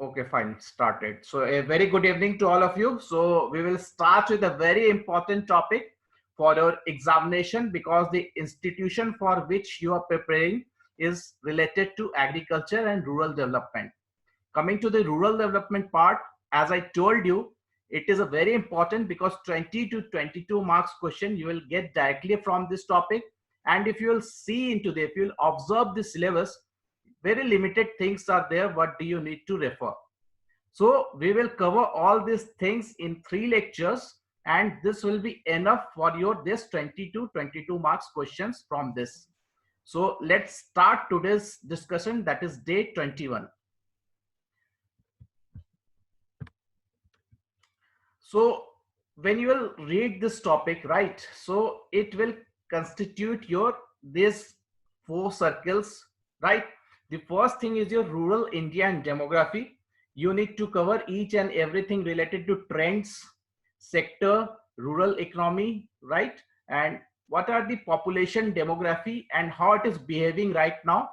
Okay, fine. Started. So a very good evening to all of you. So we will start with a very important topic for your examination because the institution for which you are preparing is related to agriculture and rural development. Coming to the rural development part, as I told you, it is a very important because 20 to 22 marks question you will get directly from this topic. And if you will see into the, if you will observe the syllabus, very limited things are there. What do you need to refer? So we will cover all these things in 3 lectures, and this will be enough for your this 20 to 22 marks questions from this. So let's start today's discussion, that is day 21. So when you will read this topic, right, so it will constitute your this 4 circles, right? The first thing is your rural India and demography. You need to cover each and everything related to trends, sector, rural economy, right? And what are the population demography and how it is behaving right now.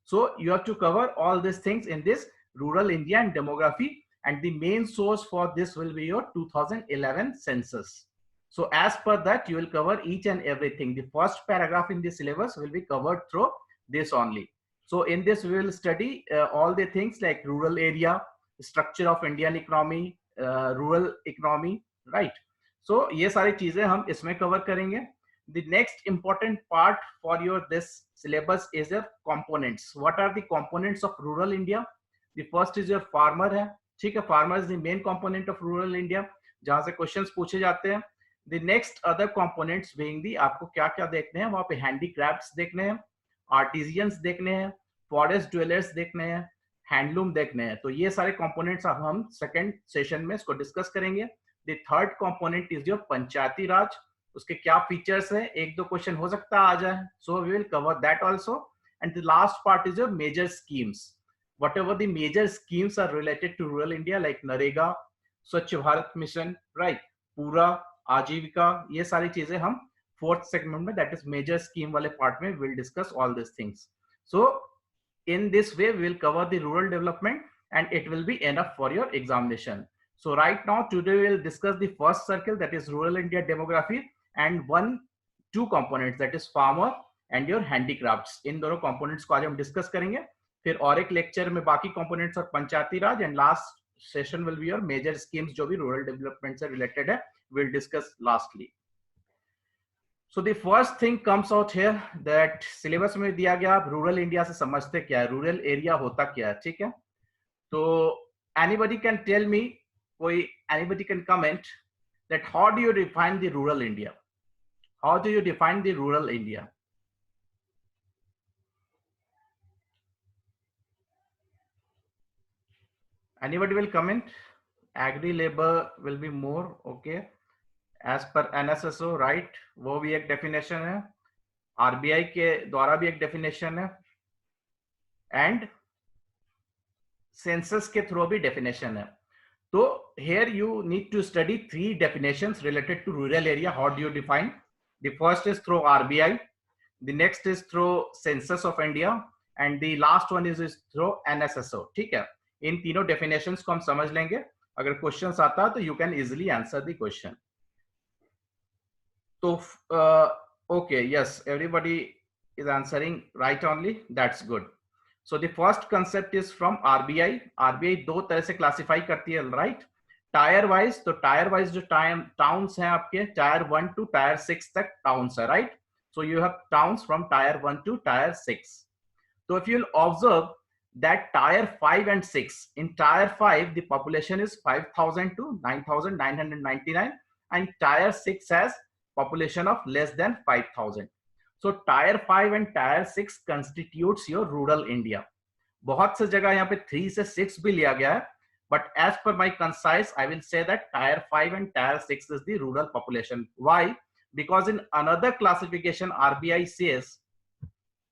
So you have to cover all these things in this rural India and demography, and the main source for this will be your 2011 census. So as per that, you will cover each and everything. The first paragraph in the syllabus will be covered through this only. So in this, we will study all the things like rural area, structure of Indian economy, rural economy, right? So ये सारी चीजें हम इसमें cover करेंगे. The next important part for your this syllabus is your components. What are the components of rural India? The first is your farmer है, ठीक है, farmer is the main component of rural India, जहां से questions पूछे जाते हैं. The next other components being the आपको क्या क्या देखने हैं, वहां पे handicrafts देखने हैं, artisans देखने हैं, forest dwellers देखने हैं, हैंडलूम देखने हैं. तो ये सारे कंपोनेंट्स अब हम सेकंड सेशन में इसको डिस्कस करेंगे. The third component is your Panchayati Raj. उसके क्या फीचर्स है, एक दो क्वेश्चन हो सकता है आ जाए. So we will cover that also. And the last part is your major schemes. whatever the major schemes are related to rural India like Narega, Swachh Bharat Mission, right, पूरा आजीविका, ये सारी चीजें हम फोर्थ सेगमेंट में, that is major scheme वाले part में will discuss all this things. So in this way we will cover the rural development and it will be enough for your examination. So right now today we will discuss the first circle, that is rural India demography, and two components, that is farmer and your handicrafts. इन दोनों components को आज हम discuss करेंगे. फिर और एक lecture में बाकी components और पंचायती राज, and last session will be your major schemes जो भी rural development से related है, we'll discuss lastly. So the first thing comes out here that syllabus में दिया गया, आप रूरल इंडिया से समझते क्या है, रूरल एरिया होता क्या है, ठीक है. तो anybody can tell me, कोई anybody can comment that how do you define the rural India? How do you define the rural India? Anybody will comment? Agri labor will be more, okay. As per NSSO, right, वो भी एक definition है, RBI के द्वारा भी एक definition है, and census के थ्रू भी डेफिनेशन है. तो here you need to study 3 definitions related to rural area. How do you define? The first is through RBI, the next is through census of India, and the last one is through NSSO. ठीक है, इन तीनों definitions को हम समझ लेंगे. अगर questions आता तो you can easily answer the question. So okay, yes, everybody is answering right only, that's good. So the first concept is from RBI. RBI दो तरह से क्लासिफाई करती है, राइट, टायर वाइज. तो टायर वाइज जो towns हैं आपके, tyre 1 to tyre 6 तक टाउन्स है, right. So you have towns from tyre 1 to tyre 6. So if you'll observe that tier 5 and 6, in tier 5 the population is 5,000 to 9,999, and tier 6 has population of less than 5,000. So tier 5 and tier 6 constitutes your rural India. बहुत से जगह यहाँ पे 3 से 6 भी लिया गया है, but as per my concise I will say that tier 5 and tier 6 is the rural population. Why? Because in another classification RBI says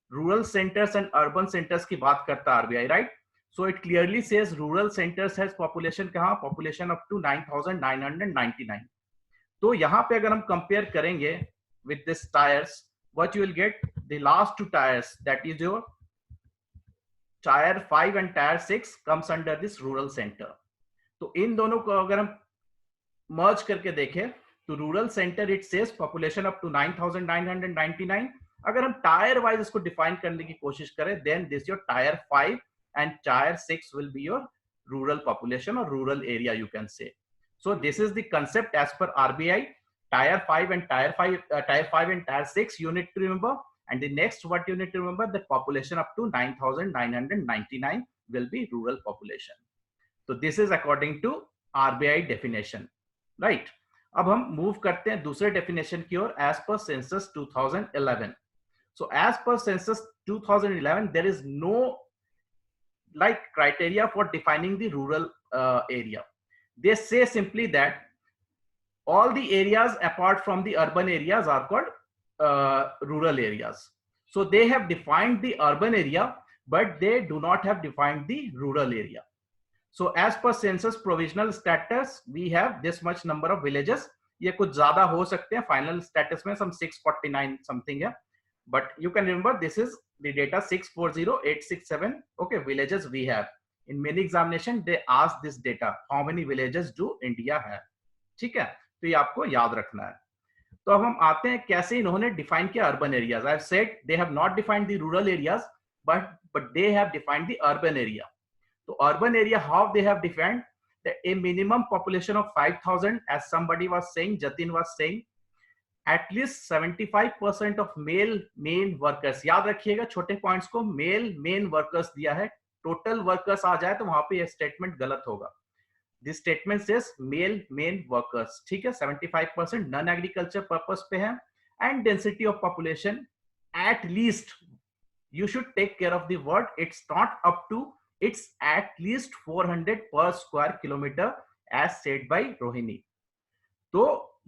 rural centers and urban centers की बात करता है RBI, right? So it clearly says rural centers has population कहाँ, population up to 9,999. तो यहाँ पे अगर हम कंपेयर करेंगे with this tiers, what you will get, the last 2 tiers, that is your Tier 5 and Tier 6 comes under this rural center. तो इन दोनों को अगर हम मर्ज करके देखें तो rural centre it says population up to 9,999. अगर हम टायर वाइज इसको डिफाइन करने की कोशिश करें then this your Tier 5 and Tier 6 will be your rural population or rural area, you can say. So this is the concept as per RBI. Tier 5 and Tier 5 and Tier 6 you need to remember, and the next what you need to remember, that population up to 9,999 will be rural population. So this is according to RBI definition, right? अब हम move करते हैं दूसरे definition की ओर as per census 2011. So as per census 2011 there is no like criteria for defining the rural area. They say simply that all the areas apart from the urban areas are called rural areas. So they have defined the urban area, but they do not have defined the rural area. So as per census provisional status, we have this much number of villages. ये कुछ ज्यादा हो सकते हैं, final status में some 649 something है, but you can remember this is the data 640,867. Okay, villages we have. In many examination they ask this data, how many villages do India have? ठीक है, तो ये आपको याद रखना है. तो अब हम आते हैं कैसे इन्होंने डिफाइन किया urban areas. I have said they have not defined the rural areas but they have defined the urban area. So urban area, how they have defined that a minimum population of 5,000, as somebody was saying, Jatin was saying, at least 75% of male main workers. याद रखिएगा छोटे points को, mail main workers दिया है, total workers आ जाए तो वहां पे ये स्टेटमेंट गलत होगा. This statement says male main workers, ठीक है. 75% नॉन एग्रीकल्चर पर्पस पे है, and density of population at least, you should take care of the word, it's not up to, it's at least 400 per square kilometer as said by Rohini. तो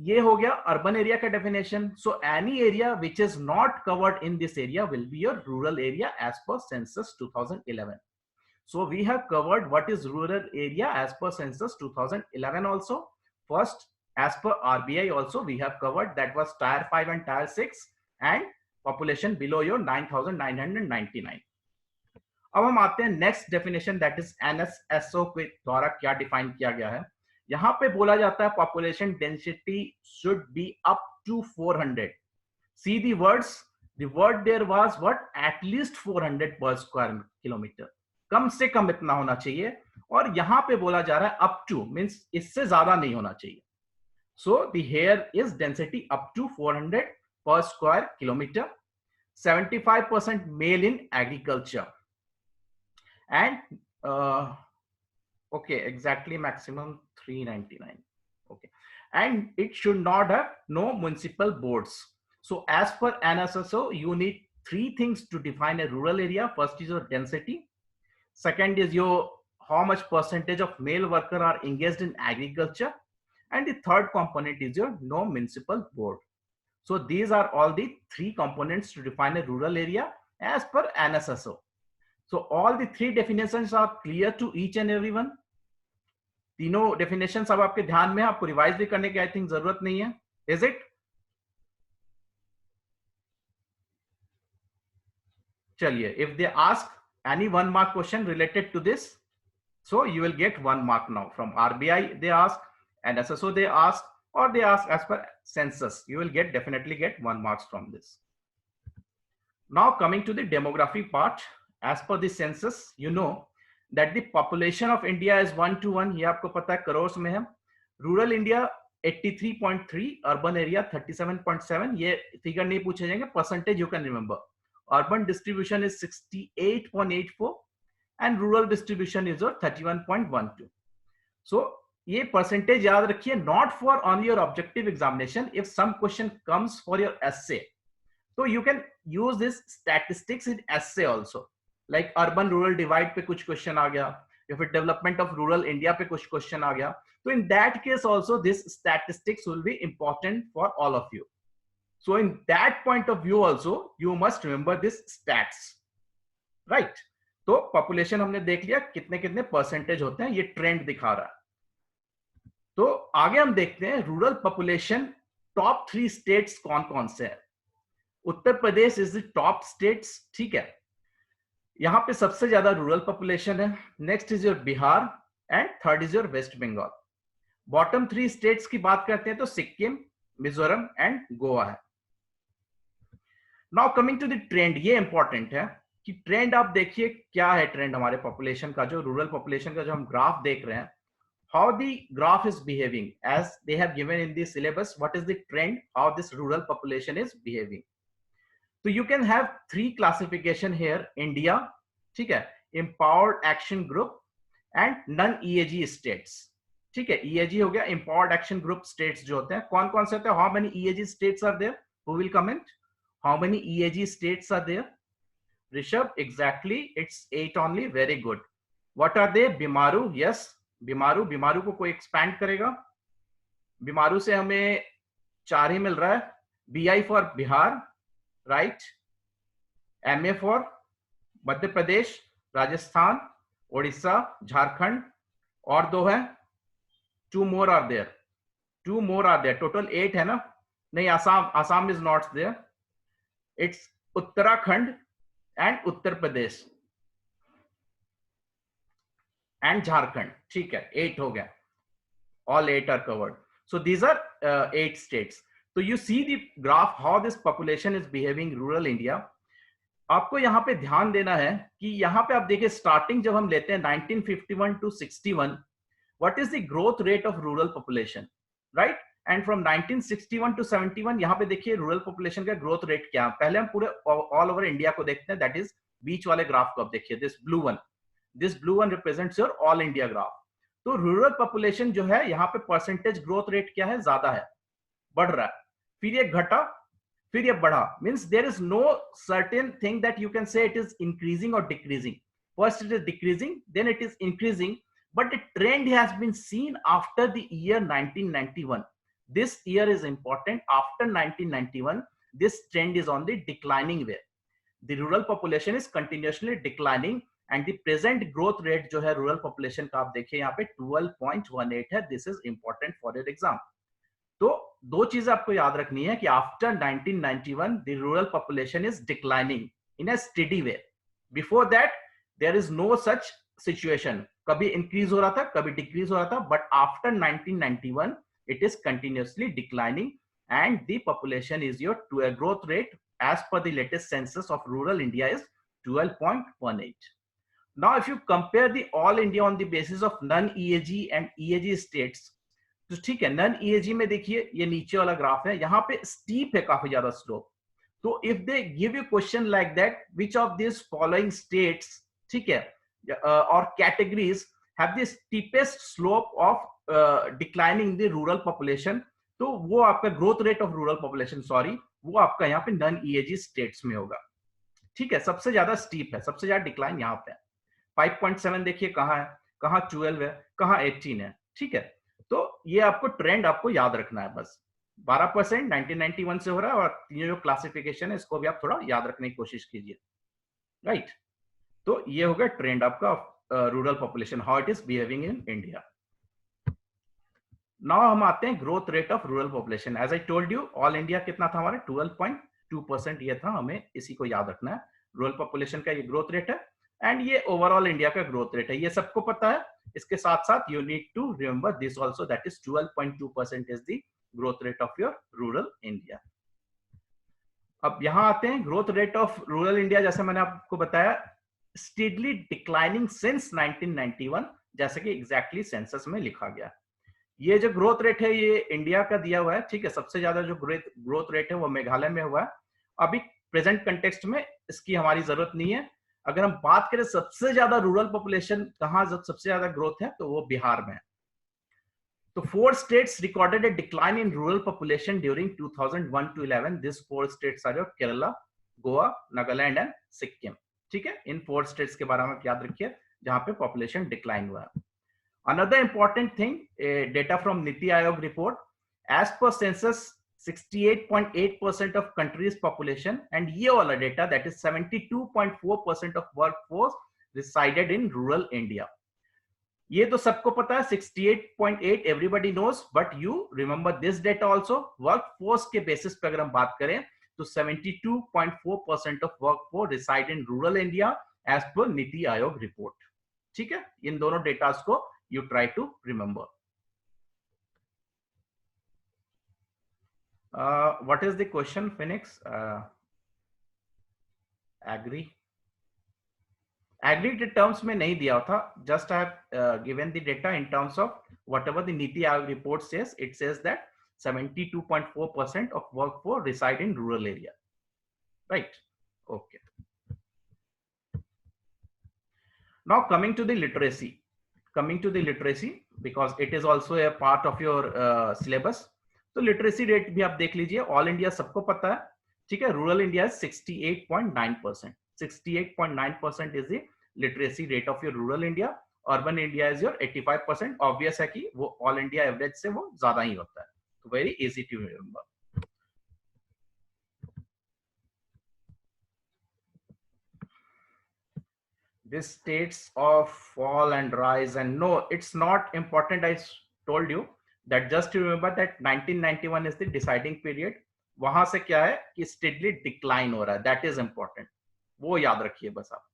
ये हो गया urban area का definition. So any area which is not covered in this area will be your rural area as per census 2011. So we have covered what is rural area as per census 2011 also. First, as per RBI also we have covered, that was Tier 5 and Tier 6 and population below your 9,999. अब हम आते हैं next definition, that is NSSO के द्वारा क्या define किया गया है. यहां पे बोला जाता है population density should be up to 400. See the words, the word there was what, at least 400 per square kilometre, कम से कम इतना होना चाहिए. और यहां पे बोला जा रहा है अप टू, मींस इससे ज्यादा नहीं होना चाहिए. So the here is density up to 400 per square kilometer. 75% male in agriculture, and okay, exactly maximum 399. Okay, and it should not have no municipal boards. So as per NSSO you need three things to define a rural area. First is your density, second is your how much percentage of male worker are engaged in agriculture, and the third component is your no municipal board. So these are all the three components to define a rural area as per NSSO. So all the three definitions are clear to each and everyone. तीनों definitions अब आपके ध्यान में, आपको revise भी करने की I think जरूरत नहीं है. Is it? चलिए, if they ask any 1 mark question related to this, so you will get 1 mark now. From RBI they ask, NSSO they ask, or they ask as per census, you will definitely get 1 marks from this. Now coming to the demography part, as per the census you know that the population of India is 1:1. ये आपको पता है करोड़ में है. Rural India 83.3, urban area 37.7. ये figure नहीं पूछे जाएंगे, percentage you can remember. Urban distribution is 68.84 and rural distribution is 31.12. So ये परसेंटेज याद रखिए, not for on your objective examination. If some question comes for your essay, तो you can use this statistics in essay also. Like urban rural divide पे कुछ question आ गया, या फिर development of rural India पे कुछ क्वेश्चन आ गया, तो in that case also this statistics will be important for all of you. So in that point of view also you must remember this stats, right. तो population हमने देख लिया कितने कितने परसेंटेज होते हैं, ये ट्रेंड दिखा रहा है. तो आगे हम देखते हैं रूरल पॉपुलेशन टॉप 3 स्टेट्स कौन कौन से हैं. Uttar Pradesh is the top states, ठीक है. यहाँ पे सबसे ज्यादा रूरल पॉपुलेशन है, next is your Bihar and third is your West Bengal. Bottom 3 states की बात करते हैं तो सिक्किम, मिजोरम एंड गोवा है। Now coming to the trend, ये इंपॉर्टेंट है कि ट्रेंड आप देखिए क्या है ट्रेंड हमारे पॉपुलेशन का, जो रूरल पॉपुलेशन का जो हम ग्राफ देख रहे हैं, how the graph is behaving as they have given in the syllabus, what is the trend, how this rural population is behaving. So you can have 3 classification here, India, ठीक है, empowered action group and non EAG states, ठीक है। EAG हो गया empowered action group states जो होते हैं, कौन कौन से होते हैं, how many EAG states are there, who will comment, how many EAG states are there? Rishabh, exactly, it's 8 only, very good. What are they? Bimaru, yes, बिमारू को कोई एक्सपैंड करेगा? बिमारू से हमें 4 ही मिल रहा है, BI for Bihar, right, MA for Madhya Pradesh, Rajasthan, Odisha, Jharkhand, और 2 है, 2 more are there, total 8 है ना? नहीं, Assam is not there, it's Uttarakhand and Uttar Pradesh and Jharkhand, ठीक है, 8 हो गया, all 8 are covered. So these are 8 states. So you see the graph how this population is behaving rural India. आपको यहाँ पे ध्यान देना है कि यहाँ पे आप देखिए स्टार्टिंग जब हम लेते हैं 1951 to 61, what is the growth rate of rural population, right? And from 1961 to 71 यहाँ पे देखिए रूरल पॉपुलेशन का ग्रोथ रेट क्या है। पहले हम पूरे ऑल ओवर इंडिया को देखते हैं, दैट इज बीच वाले ग्राफ को आप देखिए, this blue one represents your all India graph. तो रूरल पॉपुलेशन जो है यहाँ पे परसेंटेज ग्रोथ रेट क्या है, ज्यादा है, बढ़ रहा है, फिर ये घटा, फिर ये बढ़ा, means there is no certain thing that you can say it is increasing और decreasing. First it is decreasing, then it is increasing, but the trend has been seen after the year 1991. This year is important. After 1991, this trend is on the declining way. The rural population is continuously declining and the present growth rate जो है rural population का आप देखिए यहाँ पे 12.18 है. This is important for your exam. तो 2 चीजें आपको याद रखनी है कि after 1991 the rural population is declining in a steady way. Before that there is no such situation. कभी इंक्रीज हो रहा था, कभी डिक्रीज हो रहा था, but after 1991 it is continuously declining and the population is your growth rate as per the latest census of rural India is 12.18. Now if you compare the all India on the basis of non EAG and EAG states, तो ठीक है, non EAG में देखिए ये नीचे वाला graph है, यहाँ पे स्टीप है, काफी ज्यादा स्लोप. तो if they give you question like that, which of this following states, ठीक है, or categories have the steepest slope of declining the rural population, तो वो आपका growth rate of rural population, sorry, वो आपका यहाँ पे नॉन ईएजी स्टेट्स में होगा. ठीक है, सबसे ज्यादा स्टीप है, सबसे ज्यादा डिक्लाइन यहाँ पे 5.7 देखिए कहाँ है, कहाँ 12 है, कहाँ 18 है. ठीक है, तो ये आपको ट्रेंड आपको याद रखना है. बस 12% 1991 से हो रहा है, और तीनों जो क्लासिफिकेशन है इसको भी आप थोड़ा याद रखने की कोशिश कीजिए, राइट. तो ये हो गया ट्रेंड आपका rural population, how it is behaving in India. Now हम आते हैं growth rate of rural population. As I told you, all India कितना था हमारा, 12.2% ये था, हमें इसी को याद रखना है. रूरल पॉपुलेशन का ये ग्रोथ रेट है एंड ये ओवरऑल इंडिया का ग्रोथ रेट है, ये सबको पता है. इसके साथ साथ you need to remember this also, that is 12.2% is the growth rate of your rural India. अब यहां आते हैं growth rate of rural India, जैसे मैंने आपको बताया, steadily declining since 1991, जैसे कि एग्जैक्टली सेंसस में लिखा गया. ये जो ग्रोथ रेट है ये इंडिया का दिया हुआ है. ठीक है, सबसे ज्यादा जो ग्रोथ रेट है वो मेघालय में हुआ है. अभी प्रेजेंट कंटेक्स्ट में इसकी हमारी जरूरत नहीं है. अगर हम बात करें सबसे ज्यादा रूरल पॉपुलेशन कहाँ सबसे ज्यादा ग्रोथ है, तो वो बिहार में है. तो 4 states recorded a decline in rural population during 2001 to 11. These 4 states are Kerala, Goa, Nagaland and Sikkim. ठीक है, इन 4 स्टेट्स के बारे में याद रखिए जहां पे पॉपुलेशन डिक्लाइन हुआ है. Another important thing, data from NITI Aayog report, as per census 68.8% of country's population, and ये वाला data that is 72.4% of workforce resided in rural India. ये तो सबको पता है, 68.8 everybody knows, but you remember this data also. Workforce के basis पे अगर हम बात करें तो 72.4% of workforce reside in rural India as per NITI Aayog report. ठीक है, इन दोनों डेटास को you try to remember. What is the question phoenix? Agri के टर्म्स में नहीं दिया था, just I have given the data in terms of whatever the Niti Aayog report says. It says that 72.4% of workforce reside in rural area, right? Okay, now coming to the literacy, because it is also a part of your syllabus. तो literacy rate भी आप देख लीजिए, all India सबको पता है, ठीक है। Rural India 68.9%, 68.9% is the literacy rate of your rural India. Urban India is your 85%। Obvious है कि वो ऑल इंडिया एवरेज से वो ज्यादा ही होता है, तो very easy to remember. This states of fall and rise, and no, it's not important. I told you that just to remember that 1991 is the deciding period. वहां से क्या है कि steadily decline हो रहा है, that is important, वो याद रखिए बस आप।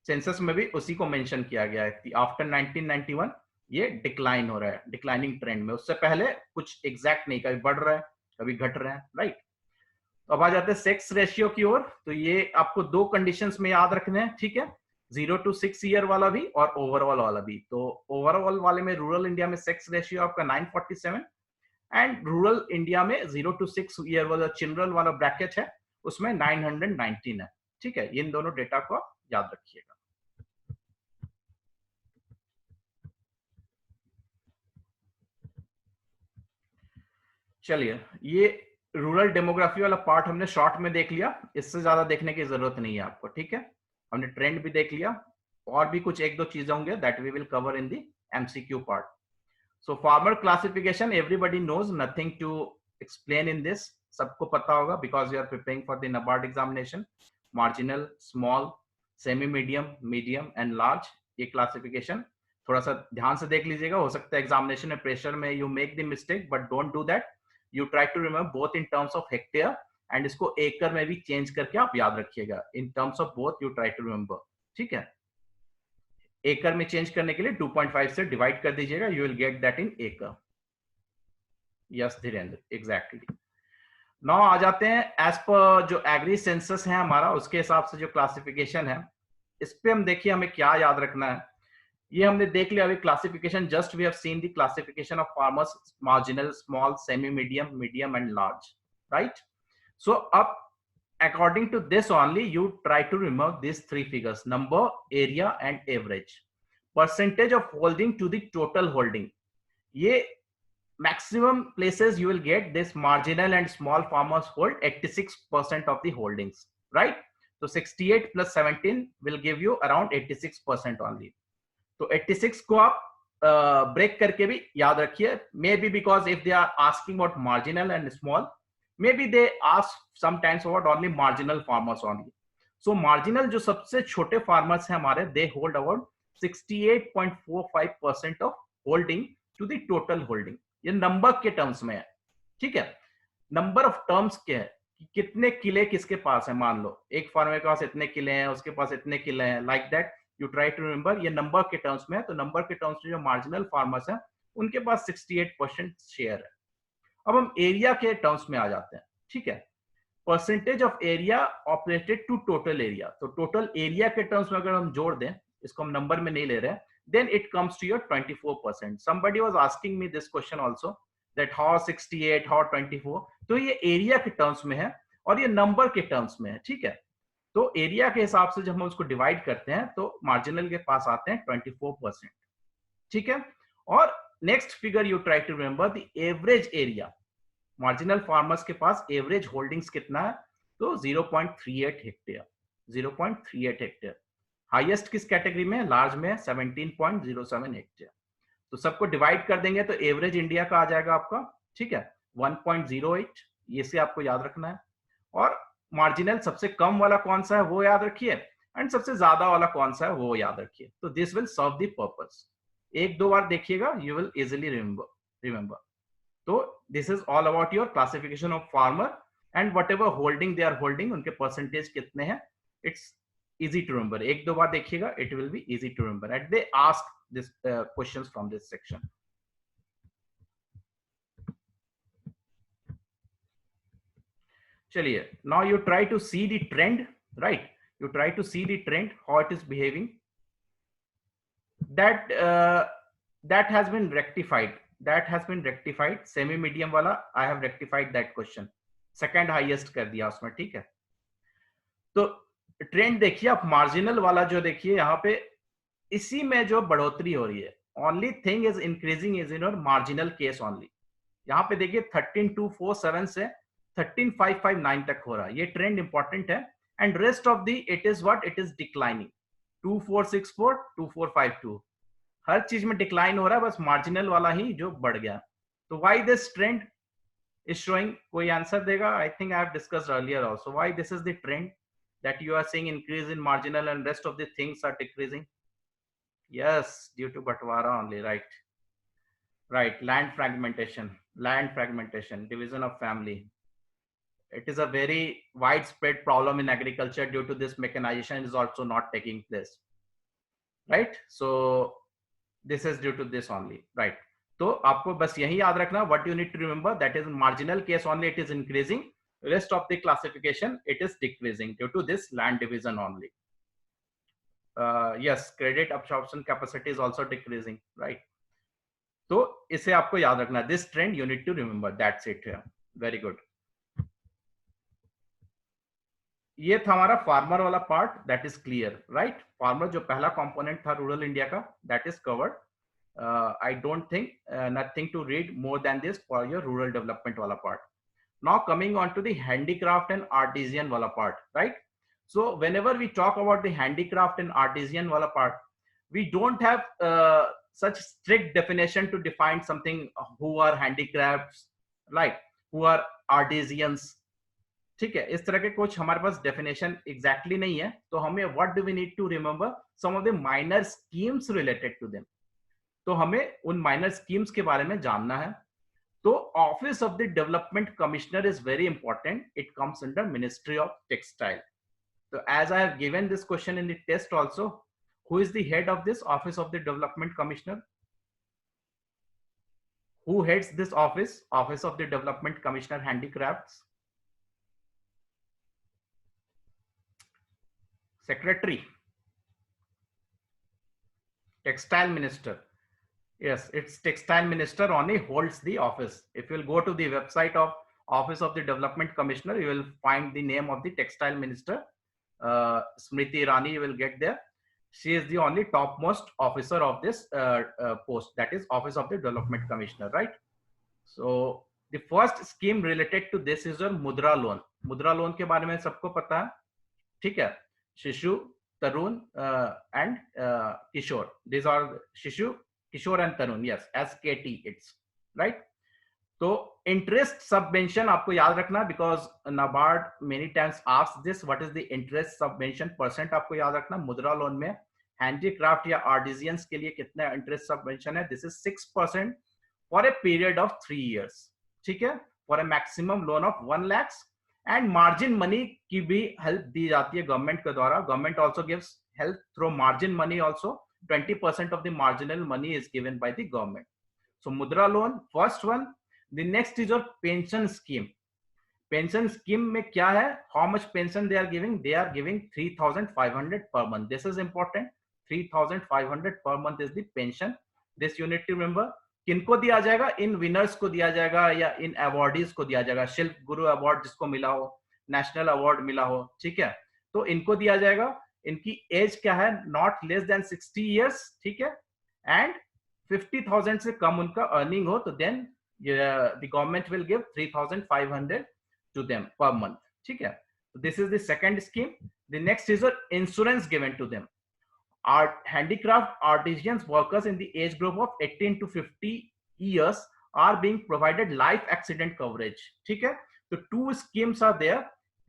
सेंसस में भी उसी को मेंशन किया गया है कि आफ्टर 1991 ये डिक्लाइन हो रहा है, डिक्लाइनिंग ट्रेंड में। उससे पहले कुछ एग्जैक्ट नहीं, कभी बढ़ रहा है कभी घट रहा है, राइट। तो अब आ जाते हैं सेक्स रेशियो की ओर। तो ये आपको दो कंडीशंस में याद रखने हैं, ठीक है, 0 to 6 ईयर वाला भी और ओवरऑल वाला भी। तो ओवरऑल वाले में रूरल इंडिया में सेक्स रेशियो आपका 947, एंड रूरल इंडिया में 0 to 6 ईयर वाला चिल्ड्रन वाला ब्रैकेट है उसमें 919 है, ठीक है। इन दोनों डेटा को आप याद रखिएगा। चलिए, ये रूरल डेमोग्राफी वाला पार्ट हमने शॉर्ट में देख लिया, इससे ज्यादा देखने की जरूरत नहीं है आपको, ठीक है। हमने ट्रेंड भी देख लिया, और भी कुछ एक दो चीजें होंगे that we will cover in the MCQ part. So farmer classification everybody knows, nothing to explain in this, सबको पता होगा because you are preparing for the NABARD examination. Marginal, small, semi medium, medium and large, ये classification थोड़ा सा ध्यान से देख लीजिएगा। हो सकता है एग्जामिनेशन में प्रेशर में you make the mistake, but don't do that. You try to remember both in terms of hectare, and इसको एकड़ में भी चेंज करके आप याद रखिएगा। In terms of both you try to remember, ठीक है। एकड़ में चेंज करने के लिए 2.5 से डिवाइड कर दीजिएगा, you will get that in एकड़। Yes Dhirendra, exactly. नाउ आ जाते हैं एज पर जो एग्री सेंसस है हमारा, उसके हिसाब से जो क्लासिफिकेशन है, इस पे हम देखिए हमें क्या याद रखना है। ये हमने देख लिया अभी classification, just we have seen the classification of farmers, marginal, small, semi medium, medium and large, right. So अब according to this only you try to remember these three figures: number, area and average. Percentage of holding to the total holding, ye maximum places you will get this marginal and small farmers hold 86% of the holdings, right? So 68 plus 17 will give you around 86% only. तो 86 को आप break करके भी याद रखिए, maybe because if they are asking about marginal and small, maybe they ask sometimes about only marginal farmers only. So marginal जो सबसे छोटे farmers हैं हमारे, they hold about 68.45% of holding to the total holding. ये number के terms में है, ठीक है। नंबर ऑफ टर्म्स क्या है कि कितने किले किसके पास है। मान लो एक फार्मर के पास इतने किले हैं, उसके पास इतने किले हैं, like that you try to remember. ये नंबर के टर्म्स में है, तो नंबर के टर्म्स में जो मार्जिनल फार्मर्स हैं उनके पास 68% शेयर है। अब हम एरिया के टर्म्स में आ जाते हैं, ठीक है। Percentage of area operated to total area, तो टोटल एरिया के टर्म्स में अगर हम जोड़ दें, इसको हम नंबर में नहीं ले रहे हैं, then it comes to your 24%। Somebody was asking me this question also that how 68, how 24। तो ये एरिया के टर्म्स में है और ये नंबर के टर्म्स में है, ठीक है। तो एरिया के हिसाब से जब हम उसको डिवाइड करते हैं तो मार्जिनल के पास आते हैं 24%, ठीक है। और next figure you try to remember the average area. Marginal farmers के पास एवरेज होल्डिंग्स कितना है, तो 0.38 हेक्टेयर, 0.38 हेक्टेयर। हाईएस्ट किस कैटेगरी में, लार्ज में 17.07 हेक्टेयर। तो सबको डिवाइड कर देंगे तो एवरेज इंडिया का आ जाएगा आपका, ठीक है, 1.08। ये से आपको याद रखना है। और मार्जिनल सबसे कम वाला कौन सा है वो याद रखिए, एंड सबसे ज्यादा वाला कौन सा है वो याद रखिए। तो this will serve the purpose. एक दो बार देखिएगा, यू विल इजिली रिमेंबर। तो this is all about your classification of farmer, and whatever holding they are holding, उनके परसेंटेज कितने हैं, इट्स easy to remember. एक दो बार देखिएगा, it will be easy to remember. And they ask this questions from this section. चलिए, now you try to see the trend, right? You try to see the trend, how it is behaving. That has been rectified. That has been rectified. Semi medium वाला I have rectified that question. Second highest कर दिया उसमें, ठीक है? तो trend देखिए आप, marginal वाला जो देखिए यहाँ पे, इसी में जो बढ़ोतरी हो रही है, only thing is increasing is in marginal case only. यहाँ पे देखिए 13247 से 13559 तक हो रहा है, ये ट्रेंड इंपॉर्टेंट है. And rest of the it is what, it is declining. 2464 2452 हर चीज में डिक्लाइन हो रहा है, बस मार्जिनल वाला ही जो बढ़ गया. तो why this trend is showing, कोई आंसर देगा? I think I have discussed earlier also why this is the trend that you are seeing increase in marginal and rest of the things are decreasing. Yes, due to Batwara only, right? Right, land fragmentation, division of family. It is a very widespread problem in agriculture. Due to this, mechanization is also not taking place, right? So this is due to this only, right? तो आपको बस यही याद रखना, what you need to remember, that is marginal case only it is increasing, rest of the classification it is decreasing due to this land division only. Yes, credit absorption capacity is also decreasing, right? तो इसे आपको याद रखना, this trend you need to remember, that's it here. Very good. ये था हमारा farmer वाला part, that is clear, right? Farmer जो पहला कंपोनेंट था रूरल इंडिया का, that is covered. I don't think nothing to read more than this for your rural development wala part. Now coming on to the handicraft and artisan wala part, right? So whenever we talk about the handicraft and artisan wala part, we don't have such strict definition to define something who are handicrafts, like who are artisans. ठीक है, इस तरह के कुछ हमारे पास definition exactly नहीं है. तो हमें what do we need to remember, some of the minor schemes related to them. तो हमें उन माइनर स्कीम्स के बारे में जानना है. तो office of the development commissioner is very important. It comes under ministry of textile. तो as I have given this question in the test also, who is the head of this office of the development commissioner? Who heads this office, office of the development commissioner handicrafts? Secretary, textile minister. Yes, it's textile minister only holds the office. If you'll go to the website of office of the development commissioner, you will find the name of the textile minister, Smriti Irani. You will get there. She is the only topmost officer of this post, that is office of the development commissioner, right? So the first scheme related to this is your mudra loan. Mudra loan के बारे में सबको पता है, ठीक है? Shishu, Tarun, and Kishore. These are Shishu, Kishore and Tarun. Yes, SKT it's, right? तो interest subvention आपको याद रखना, because NABARD many times asks this, what is the interest subvention percent आपको याद रखना. मुद्रा लोन में handicraft या artisans के लिए कितना interest subvention है? This is 6% for a period of 3 years. ठीक है? For a maximum loan of 1 lakhs. And margin money की भी हेल्प दी जाती है गवर्नमेंट के द्वारा. Government also gives help through margin money also. 20% of the marginal money is given by the government. So Mudra loan first one. The next is your pension scheme. Pension scheme में क्या है? How much pension they are giving? They are giving 3500 per month. This is important. 3500 per month is the pension. This you need to remember. किनको दिया जाएगा? इन winners को दिया जाएगा या इन अवार्डीज को दिया जाएगा. शिल्प गुरु अवार्ड जिसको मिला हो, नेशनल अवार्ड मिला हो, ठीक है, तो इनको दिया जाएगा. इनकी एज क्या है? नॉट लेस देन 60 इयर्स, ठीक है, एंड 50,000 से कम उनका अर्निंग हो, तो then the government will give 3,500 to them per month, ठीक है. This is the second scheme. The next is insurance given to them. Handicraft artisans workers in the age group of 18 to 50 years are being provided life accident coverage. ठीक है, तो 2 schemes are there,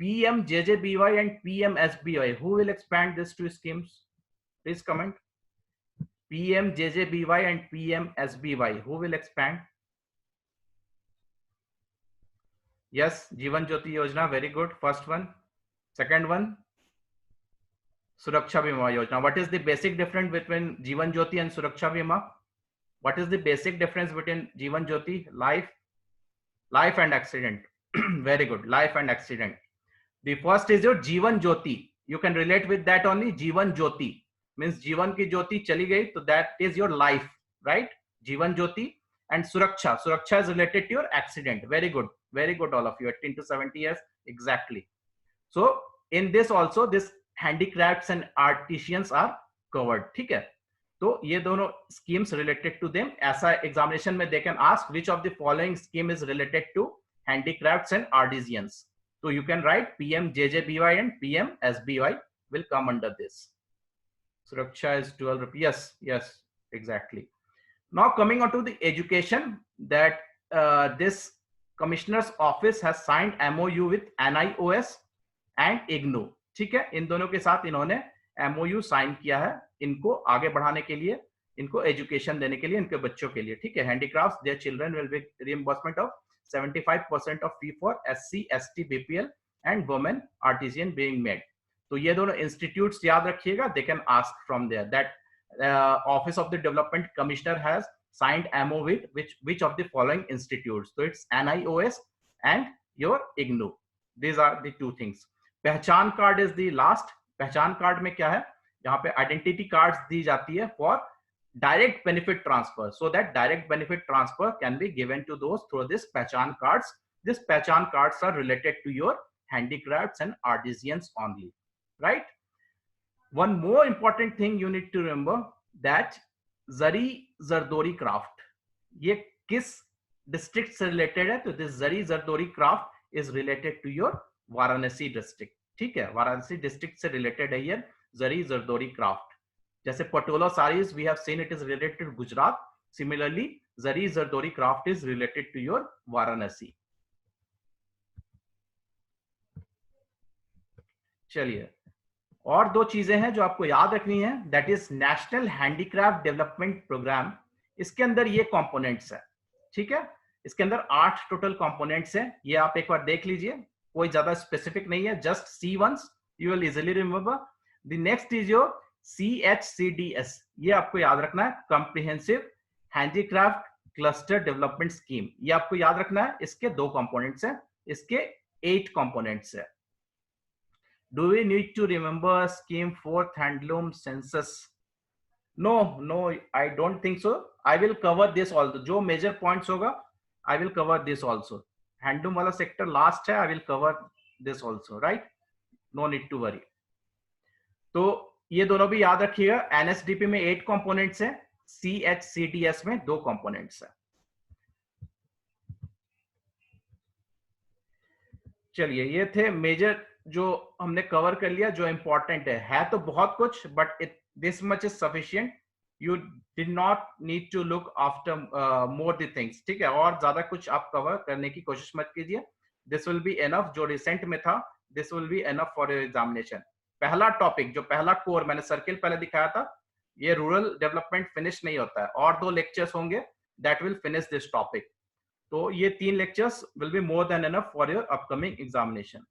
PMJJBY and PMSBY. Who will expand these 2 schemes? Please comment. PMJJBY and PMSBY. Who will expand? Yes, Jeevan Jyoti Yojana. Very good. First one. Second one. Suraksha Bima Yojana. What is the basic difference between Jeevan Jyoti and Suraksha Bima? What is the basic difference between Jeevan Jyoti? Life and accident. Very good. Life and accident. The first is your Jeevan Jyoti. You can relate with that only. Jeevan Jyoti means Jeevan ki Jyoti chali gayi, so that is your life, right? Jeevan Jyoti. And Suraksha. Suraksha is related to your accident. Very good. Very good, all of you. 18 to 70 years. Exactly. So in this also, this handicrafts and artisans are covered. ठीक है? तो ये दोनों schemes related to them. ऐसा examination में they can ask which of the following scheme is related to handicrafts and artisans. So you can write PMJJBY and PMSBY will come under this. Suraksha is 12 rupees. Yes, yes, exactly. Now coming on to the education, that this commissioner's office has signed MOU with NIOS and IGNOU. ठीक है, इन दोनों के साथ इन्होंने MOU sign किया है इनको आगे बढ़ाने के लिए, इनको एजुकेशन देने के लिए, इनके बच्चों के लिए. ठीक है, handicrafts there children will be reimbursement of 75% of fee for SC ST BPL and women artisan being made. तो ये दोनों इंस्टीट्यूट्स याद रखिएगा. They can ask from there that office of the development commissioner has signed MOU with which of the following institutes. So it's NIOS and your IGNOU. These are the two things. पहचान card is the last. पहचान card में क्या है, यहाँ पे identity cards दी जाती है for direct benefit transfer, so that direct benefit transfer can be given to those through this Pehchan cards. This Pehchan cards are related to your handicrafts and artisans only, right? One more important thing you need to remember that Zari Zardori craft, ये किस district से related है? तो this Zari Zardori craft is related to your Varanasi district. ठीक है, Varanasi district से related है ये जरी जरदोरी क्राफ्ट. जैसे patola saris we have seen it is related to Gujarat, similarly zari zardozi craft is related to your Varanasi. चलिए, और दो चीजें हैं जो आपको याद रखनी है. That is national handicraft development programme. इसके अंदर ये कंपोनेंट्स है. ठीक है, इसके अंदर 8 टोटल कंपोनेंट्स है. ये आप एक बार देख लीजिए, कोई ज्यादा स्पेसिफिक नहीं है, just see once you will easily remember. The next is your CHCDS. ये आपको याद रखना है, comprehensive handicraft cluster development scheme. ये आपको याद रखना है. इसके 2 कंपोनेंट्स हैं, इसके 8 कंपोनेंट्स है. Do we need to remember scheme 4th handloom census? No no, I don't think so. I will cover this also. जो मेजर पॉइंट्स होगा I will cover this also. Handloom वाला सेक्टर लास्ट है, I will cover this also, right? No need to worry. तो ये दोनों भी याद रखिएगा. एनएसडीपी में 8 कंपोनेंट्स हैं, CHCDS में 2 कंपोनेंट्स हैं. चलिए, ये थे मेजर जो हमने कवर कर लिया, जो इंपॉर्टेंट है तो बहुत कुछ, but this much is sufficient. You did not need to look after more the things. ठीक है, और ज्यादा कुछ आप कवर करने की कोशिश मत कीजिए. This will be enough. जो रिसेंट में था, this will be enough for your examination. पहला टॉपिक, जो पहला कोर मैंने सर्किल पहले दिखाया था, ये रूरल डेवलपमेंट फिनिश नहीं होता है, और 2 लेक्चर्स होंगे that will finish this topic. तो ये 3 lectures will be more than enough for your upcoming examination.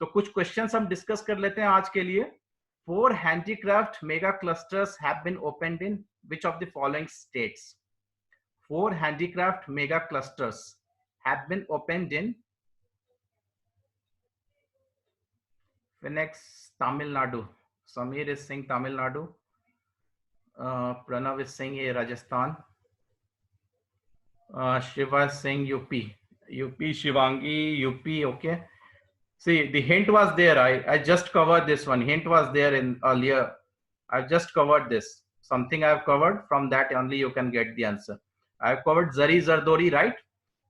तो कुछ क्वेश्चंस हम डिस्कस कर लेते हैं आज के लिए. 4 handicraft mega clusters have been opened in which of the following states? 4 handicraft mega clusters have been opened in Phoenix, Tamil Nadu. Samir is saying Tamil Nadu. Pranav is saying Rajasthan. Shiva is saying UP. Shivangi, UP, okay. See, the hint was there. I just covered this one. Hint was there in earlier. I've just covered this. Something I've covered. From that only you can get the answer. I've covered Zari Zardori, right?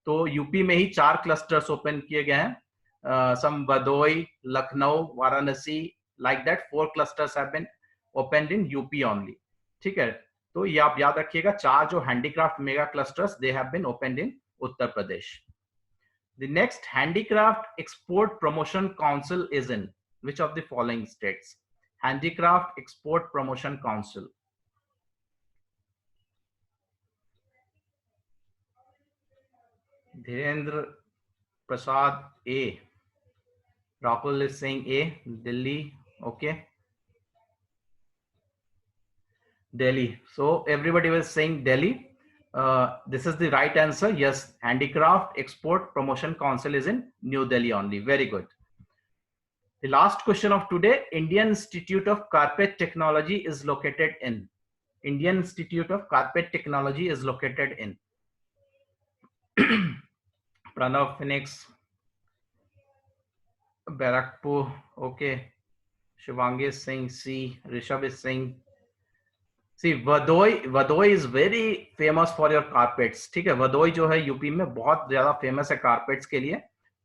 तो UP में ही 4 clusters open किए गए हैं. Some Vadoi, Lucknow, Varanasi, like that 4 clusters have been opened in UP only. ठीक है, तो ये आप याद रखिएगा. 4 जो handicraft mega clusters, they have been opened in Uttar Pradesh. The next Handicraft Export Promotion Council is in which of the following states? Handicraft Export Promotion Council. Dhirendra Prasad A. Rahul is saying A. Delhi. Okay. Delhi. So everybody was saying Delhi. This is the right answer. Yes, Handicraft Export Promotion Council is in New Delhi only. Very good. The last question of today, Indian Institute of Carpet Technology is located in. Indian Institute of Carpet Technology is located in. Pranav, Phoenix, Barakpur, okay. Shivangi is saying C. Rishabh is saying C Bhadohi Bhadohi is very famous for your carpets. ठीक है, वदोई जो है UP में बहुत ज्यादा famous है carpets के लिए.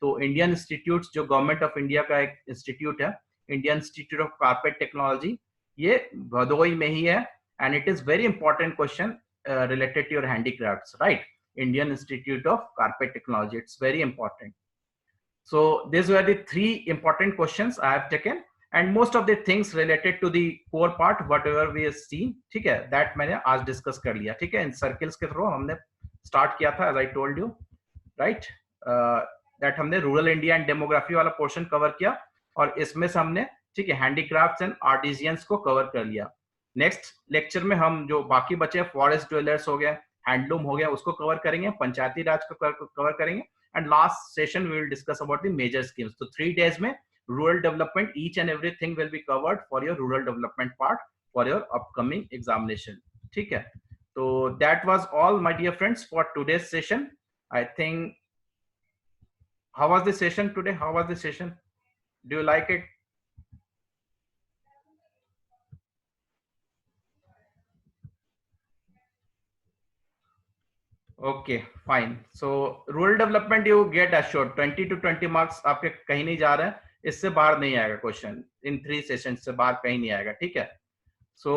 तो इंडियन इंस्टीट्यूट जो गवर्नमेंट ऑफ इंडिया का एक इंस्टीट्यूट है, Indian institute of carpet technology, ये वदोई में ही है. And it is very important question related to your handicrafts, right. Indian institute of carpet technology, it's very important. So these were the 3 important questions I have taken, and most of the things related to the core part whatever we have seen, ठीक है, that मैंने आज discuss कर लिया. ठीक है, इन circles के through हमने स्टार्ट किया था, as I told you, right. That हमने रूरल इंडिया एंड डेमोग्राफी वाला पोर्शन कवर किया, और इसमें से हमने, ठीक है, हैंडीक्राफ्ट्स एंड आर्टिजियंस को कवर कर लिया. नेक्स्ट लेक्चर में हम जो बाकी बचे फॉरेस्ट ड्वेलर्स हो गए, हैंडलूम हो गया, उसको कवर करेंगे, पंचायती राज को कवर करेंगे, and last session we will discuss about the major schemes. So 3 days mein rural development, each and everything will be covered for your rural development part for your upcoming examination. ठीक है, so that was all my dear friends for today's session. I think, how was the session today? How was the session? Do you like it? Okay, fine. So rural development you get assured 20 to 20 marks आपके कहीं नहीं जा रहे हैं, इससे बाहर नहीं आएगा क्वेश्चन, इन 3 सेशंस से बाहर कहीं नहीं आएगा. ठीक है, so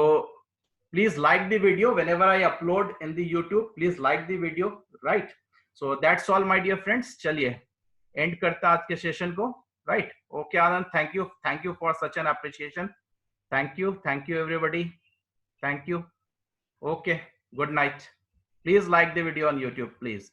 please like the video whenever I upload in the YouTube. Please like the video, right? So that's all my dear friends. चलिए end करता आज के सेशन को, right? Okay Anand, thank you for such an appreciation. Thank you everybody. Thank you. Okay, good night. Please like the video on YouTube, please.